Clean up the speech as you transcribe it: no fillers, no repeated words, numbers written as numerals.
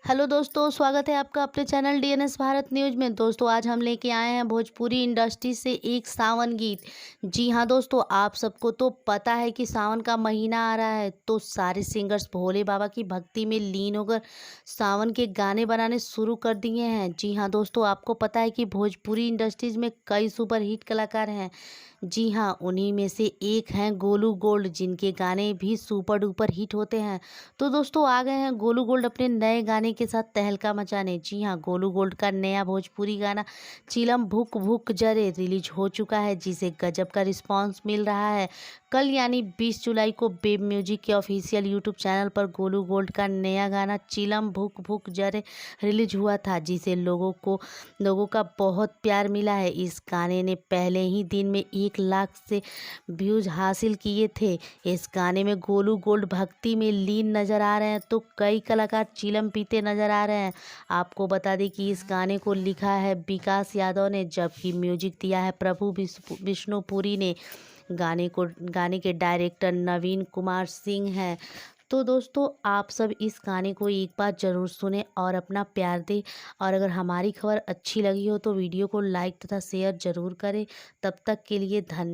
Hello दोस्तों, स्वागत है आपका अपने चैनल डीएनएस भारत न्यूज में। दोस्तों आज हम लेके आए हैं भोजपुरी इंडस्ट्री से एक सावन गीत। जी हाँ दोस्तों, आप सबको तो पता है कि सावन का महीना आ रहा है, तो सारे सिंगर्स भोले बाबा की भक्ति में लीन होकर सावन के गाने बनाने शुरू कर दिए हैं। जी हाँ दोस्तों, आपको पता है कि भोजपुरी इंडस्ट्रीज में कई सुपर हिट कलाकार हैं। जी हाँ, उन्हीं में से एक हैं गोलू गोल्ड, जिनके गाने भी सुपर डुपर हिट होते हैं। तो दोस्तों आ गए हैं गोलू गोल्ड अपने नए गाने के साथ तहलका मचाने। जी हाँ, गोलू गोल्ड का नया भोजपुरी गाना चिलम भुक भुक जरे रिलीज हो चुका है, जिसे गजब का रिस्पांस मिल रहा है। कल यानी 20 जुलाई को बेब म्यूजिक के ऑफिशियल यूट्यूब चैनल पर गोलू गोल्ड का नया गाना चिलम भुक भुक जरे रिलीज हुआ था, जिसे लोगों का बहुत प्यार मिला है। इस गाने ने पहले ही दिन में 1 लाख से व्यूज हासिल किए थे। इस गाने में गोलू गोल्ड भक्ति में लीन नजर आ रहे हैं, तो कई कलाकार चिलम पीते नजर आ रहे हैं। आपको बता दें कि इस गाने को लिखा है विकास यादव ने, जबकि म्यूजिक दिया है प्रभु विष्णुपुरी ने। गाने के डायरेक्टर नवीन कुमार सिंह हैं। तो दोस्तों आप सब इस गाने को एक बार ज़रूर सुने और अपना प्यार दें। और अगर हमारी खबर अच्छी लगी हो तो वीडियो को लाइक तथा शेयर ज़रूर करें। तब तक के लिए धन्यवाद।